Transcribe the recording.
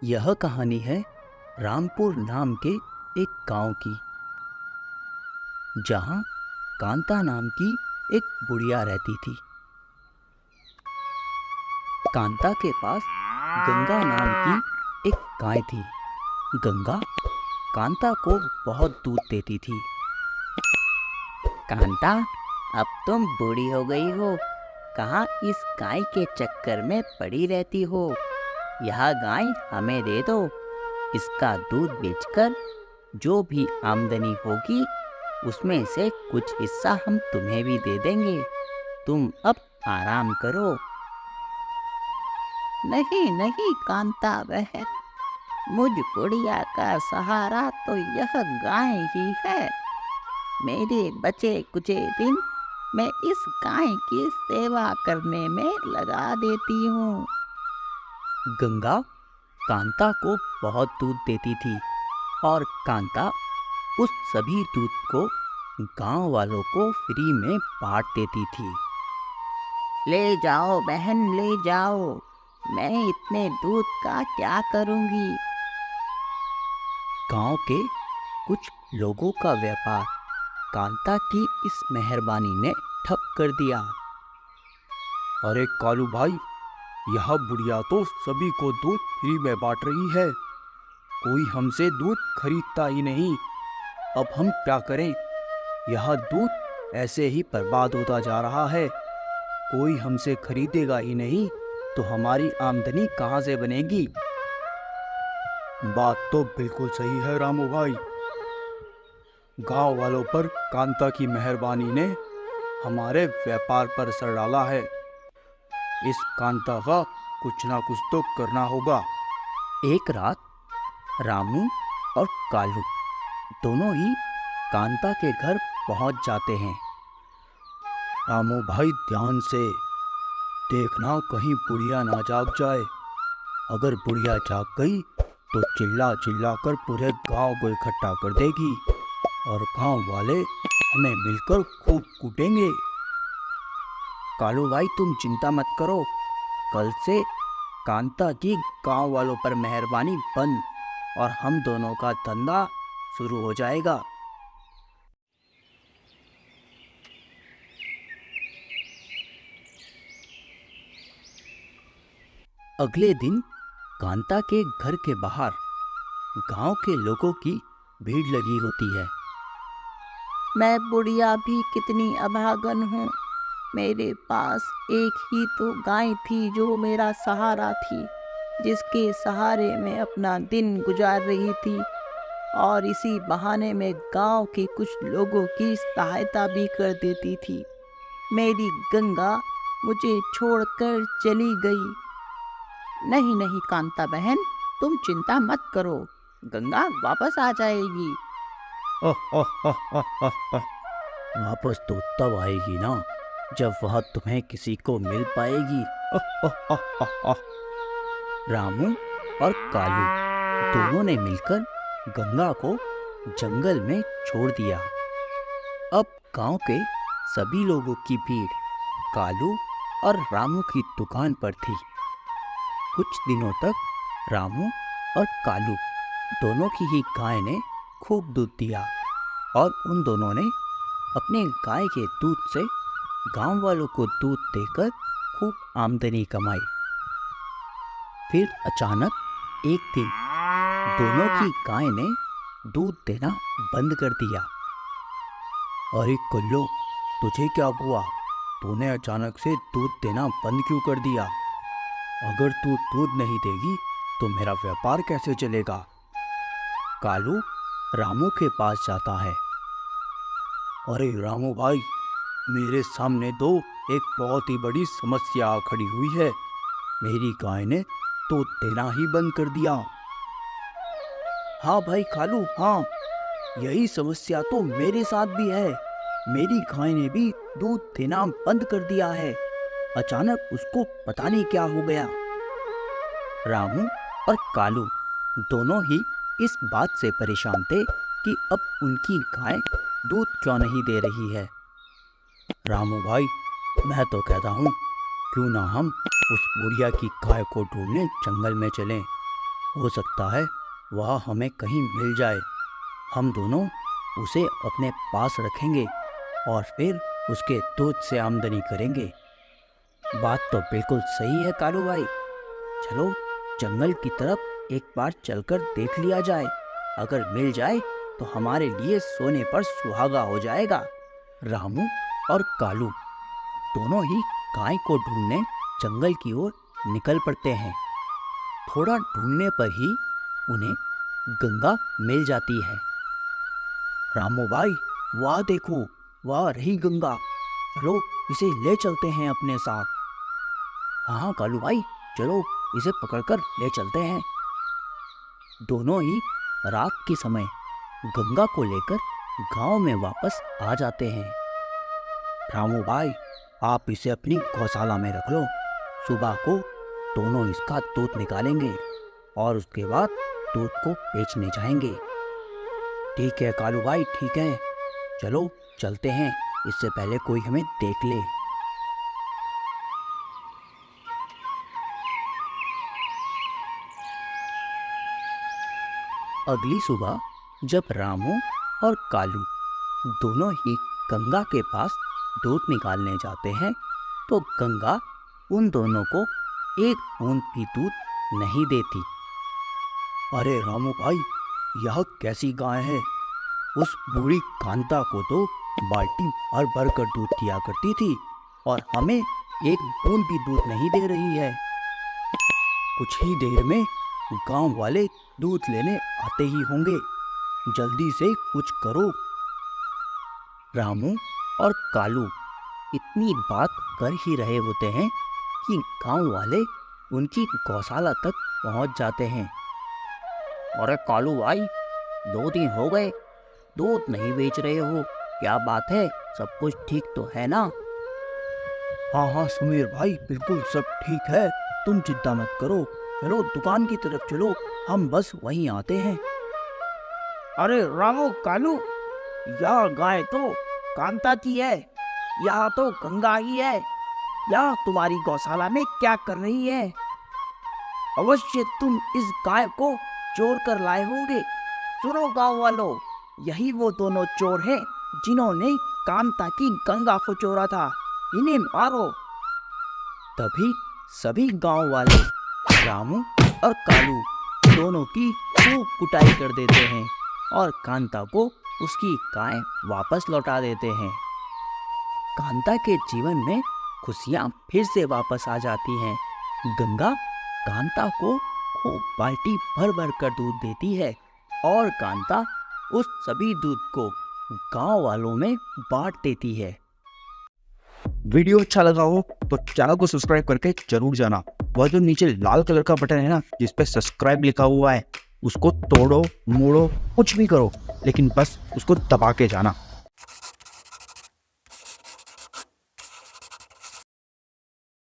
यह कहानी है रामपुर नाम के एक गांव की, जहां कांता नाम की एक बुढ़िया रहती थी। कांता के पास गंगा नाम की एक गाय थी। गंगा कांता को बहुत दूध देती थी। कांता, अब तुम बूढ़ी हो गई हो, कहाँ इस गाय के चक्कर में पड़ी रहती हो। यह गाय हमें दे दो। इसका दूध बेचकर जो भी आमदनी होगी उसमें से कुछ हिस्सा हम तुम्हें भी दे देंगे। तुम अब आराम करो। नहीं नहीं कांता बहन, मुझ बुढ़िया का सहारा तो यह गाय ही है। मेरे बचे कुचे दिन मैं इस गाय की सेवा करने में लगा देती हूँ। गंगा कांता को बहुत दूध देती थी और कांता उस सभी दूध को गांव वालों को फ्री में बांट देती थी। ले जाओ बहन, ले जाओ। मैं इतने दूध का क्या करूँगी। गांव के कुछ लोगों का व्यापार कांता की इस मेहरबानी ने ठप कर दिया। अरे कालू भाई, यह बुढ़िया तो सभी को दूध फ्री में बांट रही है। कोई हमसे दूध खरीदता ही नहीं। अब हम क्या करें? यह दूध ऐसे ही बर्बाद होता जा रहा है। कोई हमसे खरीदेगा ही नहीं तो हमारी आमदनी कहाँ से बनेगी? बात तो बिल्कुल सही है रामू भाई। गांव वालों पर कांता की मेहरबानी ने हमारे व्यापार पर असर डाला है। इस कांता का कुछ ना कुछ तो करना होगा। एक रात रामू और कालू दोनों ही कांता के घर पहुंच जाते हैं। रामू भाई, ध्यान से देखना कहीं बुढ़िया ना जाग जाए। अगर बुढ़िया जाग गई तो चिल्ला चिल्ला कर पूरे गांव को इकट्ठा कर देगी और गांव वाले हमें मिलकर खूब कूटेंगे। कालू भाई, तुम चिंता मत करो। कल से कांता की गांव वालों पर मेहरबानी बंद और हम दोनों का धंधा शुरू हो जाएगा। अगले दिन कांता के घर के बाहर गांव के लोगों की भीड़ लगी होती है। मैं बुढ़िया भी कितनी अभागन हूँ। मेरे पास एक ही तो गाय थी जो मेरा सहारा थी, जिसके सहारे में अपना दिन गुजार रही थी और इसी बहाने में गांव के कुछ लोगों की सहायता भी कर देती थी। मेरी गंगा मुझे छोड़कर चली गई। नहीं नहीं कांता बहन, तुम चिंता मत करो। गंगा वापस आ जाएगी। वापस तो तब आएगी ना जब वह तुम्हें किसी को मिल पाएगी। रामू और कालू दोनों ने मिलकर गंगा को जंगल में छोड़ दिया। अब गांव के सभी लोगों की भीड़ कालू और रामू की दुकान पर थी। कुछ दिनों तक रामू और कालू दोनों की ही गाय ने खूब दूध दिया और उन दोनों ने अपने गाय के दूध से गांव वालों को दूध देकर खूब आमदनी कमाई। फिर अचानक एक दिन दोनों की गाय ने दूध देना बंद कर दिया। अरे कल्लो, तुझे क्या हुआ? तूने अचानक से दूध देना बंद क्यों कर दिया? अगर तू दूध नहीं देगी तो मेरा व्यापार कैसे चलेगा? कालू रामू के पास जाता है। अरे रामू भाई, मेरे सामने तो एक बहुत ही बड़ी समस्या खड़ी हुई है। मेरी गाय ने दूध देना ही बंद कर दिया। हाँ भाई कालू, हाँ, यही समस्या तो मेरे साथ भी है। मेरी गाय ने भी दूध देना बंद कर दिया है। अचानक उसको पता नहीं क्या हो गया। रामू और कालू दोनों ही इस बात से परेशान थे कि अब उनकी गाय दूध क्यों नहीं दे रही है। रामू भाई, मैं तो कहता हूँ क्यों ना हम उस बुढ़िया की गाय को ढूंढने जंगल में चलें। हो सकता है वह हमें कहीं मिल जाए। हम दोनों उसे अपने पास रखेंगे और फिर उसके दूध से आमदनी करेंगे। बात तो बिल्कुल सही है कालू भाई। चलो जंगल की तरफ एक बार चलकर देख लिया जाए। अगर मिल जाए तो हमारे लिए सोने पर सुहागा हो जाएगा। रामू और कालू दोनों ही गाय को ढूंढने जंगल की ओर निकल पड़ते हैं। थोड़ा ढूंढने पर ही उन्हें गंगा मिल जाती है। रामू भाई, वह देखो, वह रही गंगा। चलो इसे ले चलते हैं अपने साथ। हाँ कालू भाई, चलो इसे पकड़कर ले चलते हैं। दोनों ही रात के समय गंगा को लेकर गांव में वापस आ जाते हैं। रामू भाई, आप इसे अपनी गौशाला में रख लो। सुबह को दोनों इसका दूध निकालेंगे और उसके बाद दूध को बेचने जाएंगे। ठीक है कालू भाई, ठीक है। चलो चलते हैं, इससे पहले कोई हमें देख ले। अगली सुबह जब रामू और कालू दोनों ही गंगा के पास दूध निकालने जाते हैं तो गंगा उन दोनों को एक बूंद भी दूध नहीं देती। अरे रामू भाई, यह कैसी गाय है? उस बूढ़ी कांता को तो बाल्टी भर भर कर दूध दिया करती थी और हमें एक बूंद भी दूध नहीं दे रही है। कुछ ही देर में गांव वाले दूध लेने आते ही होंगे। जल्दी से कुछ करो। रामू और कालू इतनी बात कर ही रहे होते हैं कि गांव वाले उनकी गौशाला तक पहुंच जाते हैं। अरे कालू भाई, 2 दिन हो गए, दूध नहीं बेच रहे हो, क्या बात है? सब कुछ ठीक तो है ना? हाँ हाँ सुमेर भाई, बिल्कुल सब ठीक है, तुम चिंता मत करो। चलो दुकान की तरफ चलो, हम बस वहीं आते हैं। अरे रामू कालू, यह गाय तो कांता की है, यह तो गंगा ही है। यह तुम्हारी गौशाला में क्या कर रही है? अवश्य तुम इस गाय को चोर कर लाए होंगे। सुनो गांव वालों, यही वो दोनों चोर हैं जिन्होंने कांता की गंगा को चोरा था। इन्हें मारो। तभी सभी गांव वाले रामू और कालू दोनों की खूब कुटाई कर देते हैं और कांता को उसकी गाय वापस लौटा देते हैं। कांता के जीवन में खुशियाँ फिर से वापस आ जाती हैं। गंगा कांता को खूब बाल्टी भर भर कर दूध देती है और कांता उस सभी दूध को गांव वालों में बांट देती है। वीडियो अच्छा लगा हो तो चैनल को सब्सक्राइब करके जरूर जाना। वह जो नीचे लाल कलर का बटन है ना, जिस पे सब्सक्राइब लिखा हुआ है, उसको तोड़ो मोड़ो कुछ भी करो, लेकिन बस उसको दबा के जाना।